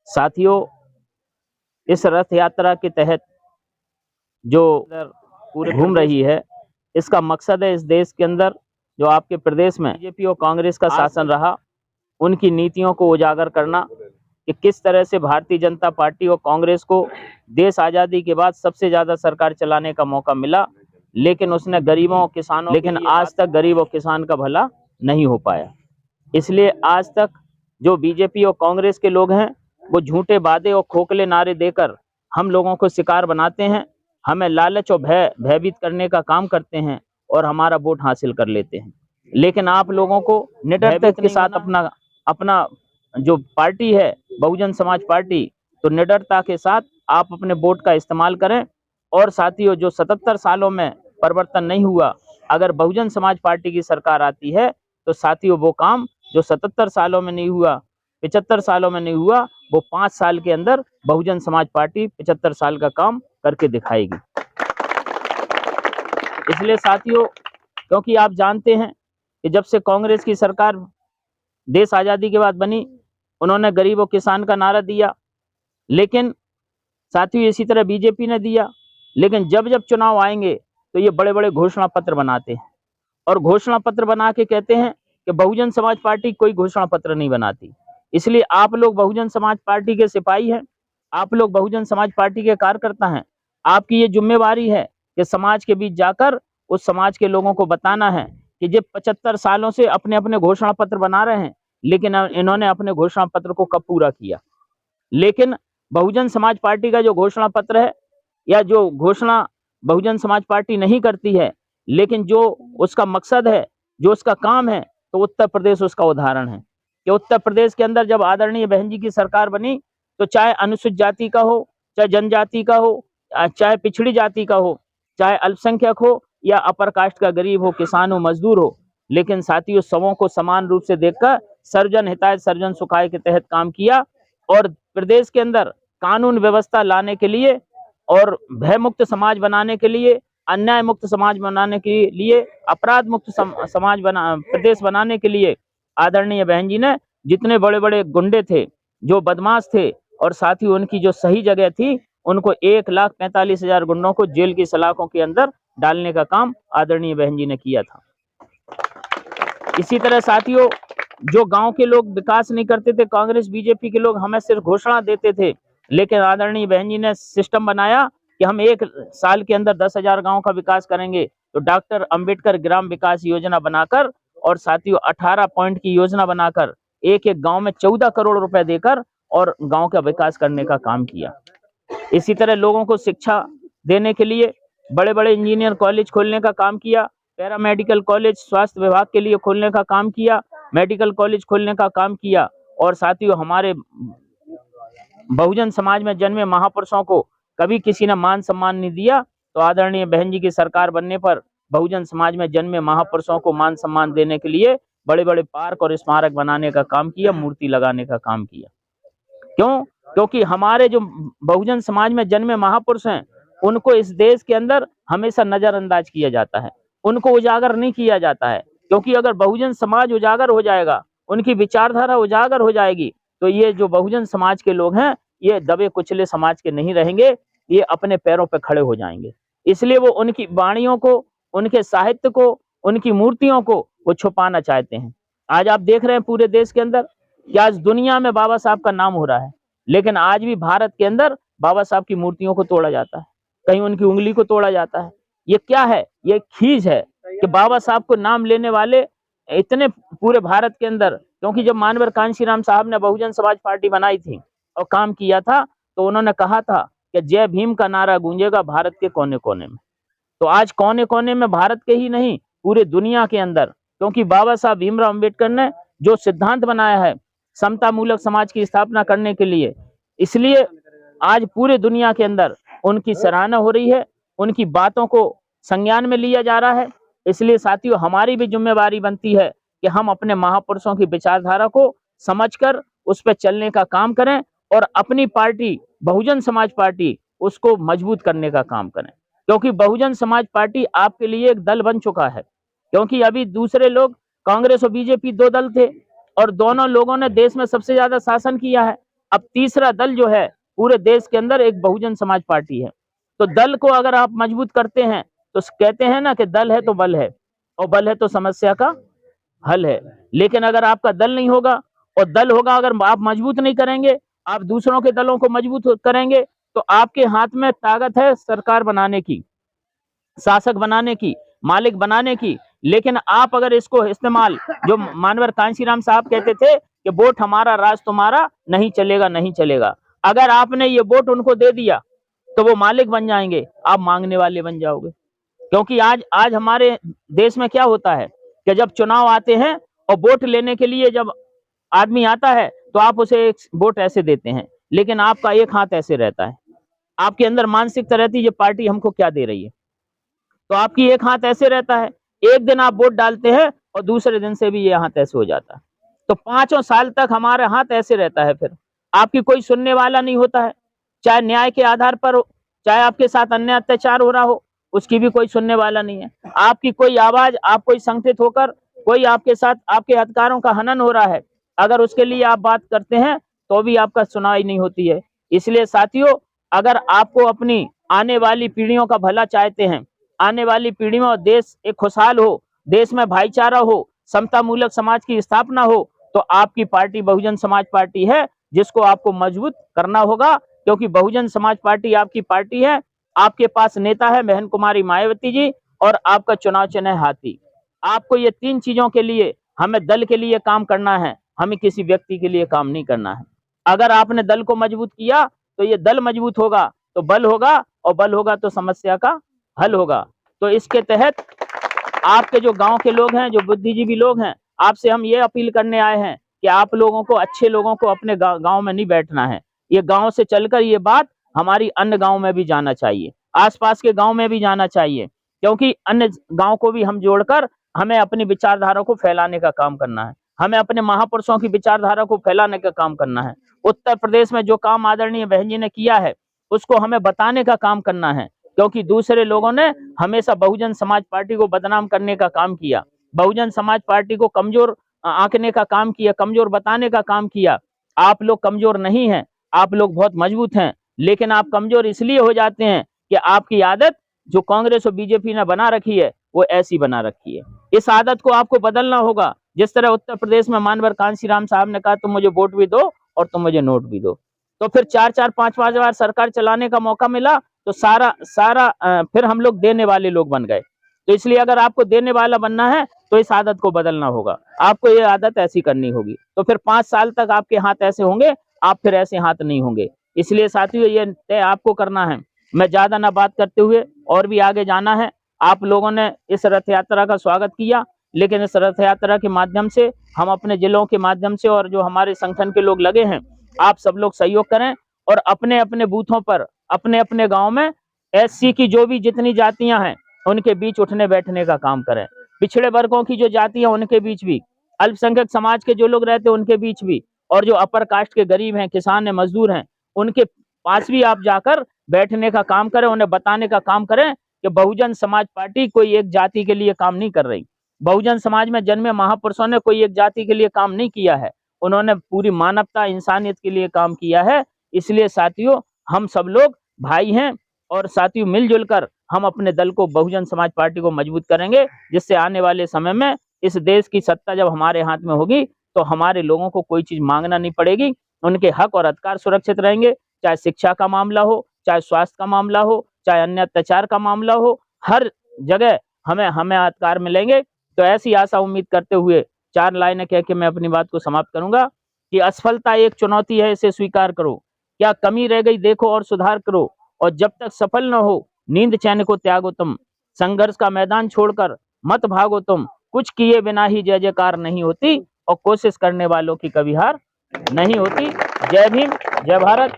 साथियों, इस रथ यात्रा के तहत जो पूरे घूम रही है, इसका मकसद है इस देश के अंदर जो आपके प्रदेश में बीजेपी और कांग्रेस का शासन रहा, उनकी नीतियों को उजागर करना कि किस तरह से भारतीय जनता पार्टी और कांग्रेस को देश आज़ादी के बाद सबसे ज़्यादा सरकार चलाने का मौका मिला, लेकिन उसने गरीबों और किसानों लेकिन आज तक गरीब और किसान का भला नहीं हो पाया। इसलिए आज तक जो बीजेपी और कांग्रेस के लोग हैं, वो झूठे वादे और खोखले नारे देकर हम लोगों को शिकार बनाते हैं, हमें लालच और भयभीत करने का काम करते हैं और हमारा वोट हासिल कर लेते हैं। लेकिन आप लोगों को निडरता के साथ अपना जो पार्टी है बहुजन समाज पार्टी, तो निडरता के साथ आप अपने वोट का इस्तेमाल करें। और साथियों, जो 77 सालों में परिवर्तन नहीं हुआ, अगर बहुजन समाज पार्टी की सरकार आती है तो साथियों वो काम जो 77 सालों में नहीं हुआ, 75 सालों में नहीं हुआ, वो 5 साल के अंदर बहुजन समाज पार्टी 75 साल का काम करके दिखाएगी। इसलिए साथियों, क्योंकि आप जानते हैं कि जब से कांग्रेस की सरकार देश आज़ादी के बाद बनी, उन्होंने गरीब और किसान का नारा दिया, लेकिन साथियों इसी तरह बीजेपी ने दिया। लेकिन जब जब चुनाव आएंगे तो ये बड़े बड़े घोषणा पत्र बनाते हैं और घोषणा पत्र बना के कहते हैं कि बहुजन समाज पार्टी कोई घोषणा पत्र नहीं बनाती। इसलिए आप लोग बहुजन समाज पार्टी के सिपाही हैं, आप लोग बहुजन समाज पार्टी के कार्यकर्ता हैं। आपकी ये जिम्मेवारी है कि समाज के बीच जाकर उस समाज के लोगों को बताना है कि जब 75 सालों से अपने अपने घोषणा पत्र बना रहे हैं, लेकिन इन्होंने अपने घोषणा पत्र को कब पूरा किया। लेकिन बहुजन समाज पार्टी का जो घोषणा पत्र है या जो घोषणा बहुजन समाज पार्टी नहीं करती है, लेकिन जो उसका मकसद है, जो उसका काम है, तो उत्तर प्रदेश उसका उदाहरण है कि उत्तर प्रदेश के अंदर जब आदरणीय बहन जी की सरकार बनी, तो चाहे अनुसूचित जाति का हो, चाहे जनजाति का हो, चाहे पिछड़ी जाति का हो, चाहे अल्पसंख्यक हो या अपर कास्ट का गरीब हो, किसान हो, मजदूर हो, लेकिन साथियों सबों को समान रूप से देखकर सर्वजन हिताय सर्वजन सुखाय के तहत काम किया और प्रदेश के अंदर कानून व्यवस्था लाने के लिए और भय मुक्त समाज बनाने के लिए, अन्याय मुक्त समाज बनाने के लिए, अपराध मुक्त समाज प्रदेश बनाने के लिए आदरणीय बहन जी ने जितने बड़े बड़े गुंडे थे, जो बदमाश थे, और साथ ही उनकी जो सही जगह थी, उनको 1,45,000 गुंडों को जेल की सलाखों के अंदर डालने का काम आदरणीय बहन जी ने किया था। इसी तरह साथियों, जो गांव के लोग विकास नहीं करते थे, कांग्रेस बीजेपी के लोग हमें सिर्फ घोषणा देते थे, लेकिन आदरणीय बहन जी ने सिस्टम बनाया कि हम 1 साल के अंदर 10,000 गांव का विकास करेंगे। तो डॉक्टर अंबेडकर ग्राम विकास योजना बनाकर और साथियों 18 पॉइंट की योजना बनाकर एक एक गांव में 14 करोड़ रुपए देकर और गांव का विकास करने का काम किया। इसी तरह लोगों को शिक्षा देने के लिए बड़े बड़े इंजीनियर कॉलेज खोलने का काम किया, पैरामेडिकल कॉलेज स्वास्थ्य विभाग के लिए खोलने का काम किया, मेडिकल कॉलेज खोलने का काम किया। और साथियों, हमारे बहुजन समाज में जन्मे महापुरुषों को कभी किसी ने मान सम्मान नहीं दिया, तो आदरणीय बहन जी की सरकार बनने पर बहुजन समाज में जन्मे महापुरुषों को मान सम्मान देने के लिए बड़े बड़े पार्क और स्मारक बनाने का काम किया, मूर्ति लगाने का काम किया। क्यों? क्योंकि हमारे जो बहुजन समाज में जन्मे महापुरुष हैं, उनको इस देश के अंदर हमेशा नजरअंदाज किया जाता है, उनको उजागर नहीं किया जाता है। क्योंकि अगर बहुजन समाज उजागर हो जाएगा, उनकी विचारधारा उजागर हो जाएगी, तो ये जो बहुजन समाज के लोग हैं, ये दबे कुचले समाज के नहीं रहेंगे, ये अपने पैरों पर खड़े हो जाएंगे। इसलिए वो उनकी वाणियों को, उनके साहित्य को, उनकी मूर्तियों को वो छुपाना चाहते हैं। आज आप देख रहे हैं पूरे देश के अंदर कि आज दुनिया में बाबा साहब का नाम हो रहा है, लेकिन आज भी भारत के अंदर बाबा साहब की मूर्तियों को तोड़ा जाता है, कहीं उनकी उंगली को तोड़ा जाता है। ये क्या है? ये खींच है कि बाबा साहब को नाम लेने वाले इतने पूरे भारत के अंदर, क्योंकि जब मानवर कांशीराम साहब ने बहुजन समाज पार्टी बनाई थी और काम किया था, तो उन्होंने कहा था कि जय भीम का नारा गूंजेगा भारत के कोने कोने में। तो आज कोने कोने में भारत के ही नहीं, पूरे दुनिया के अंदर, क्योंकि बाबा साहब भीमराव अम्बेडकर ने जो सिद्धांत बनाया है समता मूलक समाज की स्थापना करने के लिए, इसलिए आज पूरे दुनिया के अंदर उनकी सराहना हो रही है, उनकी बातों को संज्ञान में लिया जा रहा है। इसलिए साथियों, हमारी भी जिम्मेवारी बनती है कि हम अपने महापुरुषों की विचारधारा को समझकर उस पर चलने का काम करें और अपनी पार्टी बहुजन समाज पार्टी उसको मजबूत करने का काम करें। क्योंकि बहुजन समाज पार्टी आपके लिए एक दल बन चुका है, क्योंकि अभी दूसरे लोग कांग्रेस और बीजेपी 2 दल थे और दोनों लोगों ने देश में सबसे ज्यादा शासन किया है, अब तीसरा दल जो है पूरे देश के अंदर एक बहुजन समाज पार्टी है। तो दल को अगर आप मजबूत करते हैं तो कहते हैं ना कि दल है तो बल है, और बल है तो समस्या का हल है। लेकिन अगर आपका दल नहीं होगा और दल होगा, अगर आप मजबूत नहीं करेंगे, आप दूसरों के दलों को मजबूत करेंगे, तो आपके हाथ में ताकत है सरकार बनाने की, शासक बनाने की, मालिक बनाने की। लेकिन आप अगर इसको इस्तेमाल, जो मानवर कांशीराम साहब कहते थे कि वोट हमारा राज तुम्हारा, नहीं चलेगा, नहीं चलेगा। अगर आपने ये वोट उनको दे दिया तो वो मालिक बन जाएंगे, आप मांगने वाले बन जाओगे। क्योंकि आज हमारे देश में क्या होता है कि जब चुनाव आते हैं और वोट लेने के लिए जब आदमी आता है तो आप उसे एक वोट ऐसे देते हैं, लेकिन आपका एक हाथ ऐसे रहता है। आपके अंदर मानसिकता रहती है ये पार्टी हमको क्या दे रही है, तो आपकी एक हाथ ऐसे रहता है। एक दिन आप वोट डालते हैं और दूसरे दिन से भी ये हाथ ऐसे हो जाता है। तो 5 साल तक हमारा हाथ ऐसे रहता है। फिर आपकी कोई सुनने वाला नहीं होता है, चाहे न्याय के आधार पर हो, चाहे आपके साथ अन्याय अत्याचार हो रहा हो, उसकी भी कोई सुनने वाला नहीं है। आपकी कोई आवाज, आप कोई संगठित होकर कोई आपके साथ आपके अधिकारों का हनन हो रहा है, अगर उसके लिए आप बात करते हैं तो भी आपका सुनाई नहीं होती है। इसलिए साथियों, अगर आपको अपनी आने वाली पीढ़ियों का भला चाहते हैं, आने वाली पीढ़ी में देश एक खुशहाल हो, देश में भाईचारा हो, समता मूलक समाज की स्थापना हो, तो आपकी पार्टी बहुजन समाज पार्टी है, जिसको आपको मजबूत करना होगा। क्योंकि बहुजन समाज पार्टी आपकी पार्टी है, आपके पास नेता है बहन कुमारी मायावती जी, और आपका चुनाव चिन्ह है हाथी। आपको ये 3 चीजों के लिए, हमें दल के लिए काम करना है, हमें किसी व्यक्ति के लिए काम नहीं करना है। अगर आपने दल को मजबूत किया तो ये दल मजबूत होगा, तो बल होगा, और बल होगा तो समस्या का हल होगा। तो इसके तहत आपके जो गांव के लोग हैं, जो बुद्धिजीवी लोग हैं, आपसे हम ये अपील करने आए हैं कि आप लोगों को, अच्छे लोगों को अपने गांव में नहीं बैठना है। ये गांव से चलकर ये बात हमारी अन्य गांव में भी जाना चाहिए, आसपास के गांव में भी जाना चाहिए, क्योंकि अन्य गांव को भी हम जोड़कर हमें अपनी विचारधारा को फैलाने का काम करना है। हमें अपने महापुरुषों की विचारधारा को फैलाने का काम करना है। उत्तर प्रदेश में जो काम आदरणीय बहन जी ने किया है उसको हमें बताने का काम करना है, क्योंकि दूसरे लोगों ने हमेशा बहुजन समाज पार्टी को बदनाम करने का काम किया, बहुजन समाज पार्टी को कमजोर आंकने का काम किया, कमजोर बताने का काम किया। आप लोग कमजोर नहीं हैं, आप लोग बहुत मजबूत हैं, लेकिन आप कमजोर इसलिए हो जाते हैं कि आपकी आदत जो कांग्रेस और बीजेपी ने बना रखी है वो ऐसी बना रखी है। इस आदत को आपको बदलना होगा। जिस तरह उत्तर प्रदेश में मानवर कांशीराम साहब ने कहा तुम मुझे वोट भी दो और तुम मुझे नोट भी दो, तो फिर 4-4, 5-5 बार सरकार चलाने का मौका मिला, तो सारा फिर हम लोग देने वाले लोग बन गए। तो इसलिए अगर आपको देने वाला बनना है तो इस आदत को बदलना होगा, आपको ये आदत ऐसी करनी होगी। तो फिर 5 साल तक आपके हाथ ऐसे होंगे, आप फिर ऐसे हाथ नहीं होंगे। इसलिए साथियों, ये तय आपको करना है। मैं ज्यादा ना बात करते हुए और भी आगे जाना है। आप लोगों ने इस रथ यात्रा का स्वागत किया, लेकिन इस रथ यात्रा के माध्यम से हम अपने जिलों के माध्यम से और जो हमारे संगठन के लोग लगे हैं, आप सब लोग सहयोग करें और अपने अपने बूथों पर, अपने अपने गांव में एससी की जो भी जितनी जातियां हैं उनके बीच उठने बैठने का काम करें। पिछड़े वर्गों की जो जातियां उनके बीच भी, अल्पसंख्यक समाज के जो लोग रहते हैं उनके बीच भी, और जो अपर कास्ट के गरीब हैं, किसान हैं, मजदूर हैं, उनके पास भी आप जाकर बैठने का काम करें, उन्हें बताने का काम करें कि बहुजन समाज पार्टी कोई एक जाति के लिए काम नहीं कर रही। बहुजन समाज में जन्मे महापुरुषों ने कोई एक जाति के लिए काम नहीं किया है, उन्होंने पूरी मानवता, इंसानियत के लिए काम किया है। इसलिए साथियों, हम सब लोग भाई हैं, और साथियों मिलजुल कर हम अपने दल को, बहुजन समाज पार्टी को मजबूत करेंगे, जिससे आने वाले समय में इस देश की सत्ता जब हमारे हाथ में होगी तो हमारे लोगों को कोई चीज मांगना नहीं पड़ेगी, उनके हक और अधिकार सुरक्षित रहेंगे। चाहे शिक्षा का मामला हो, चाहे स्वास्थ्य का मामला हो, चाहे अन्य अत्याचार का मामला हो, हर जगह हमें अधिकार मिलेंगे। तो ऐसी आशा उम्मीद करते हुए 4 लाइनें कह के मैं अपनी बात को समाप्त करूंगा कि असफलता एक चुनौती है, इसे स्वीकार करो, क्या कमी रह गई देखो और सुधार करो, और जब तक सफल न हो नींद चैन को त्यागो तुम, संघर्ष का मैदान छोड़कर मत भागो तुम, कुछ किए बिना ही जय जयकार नहीं होती, और कोशिश करने वालों की कभी हार नहीं होती। जय भीम, जय भारत।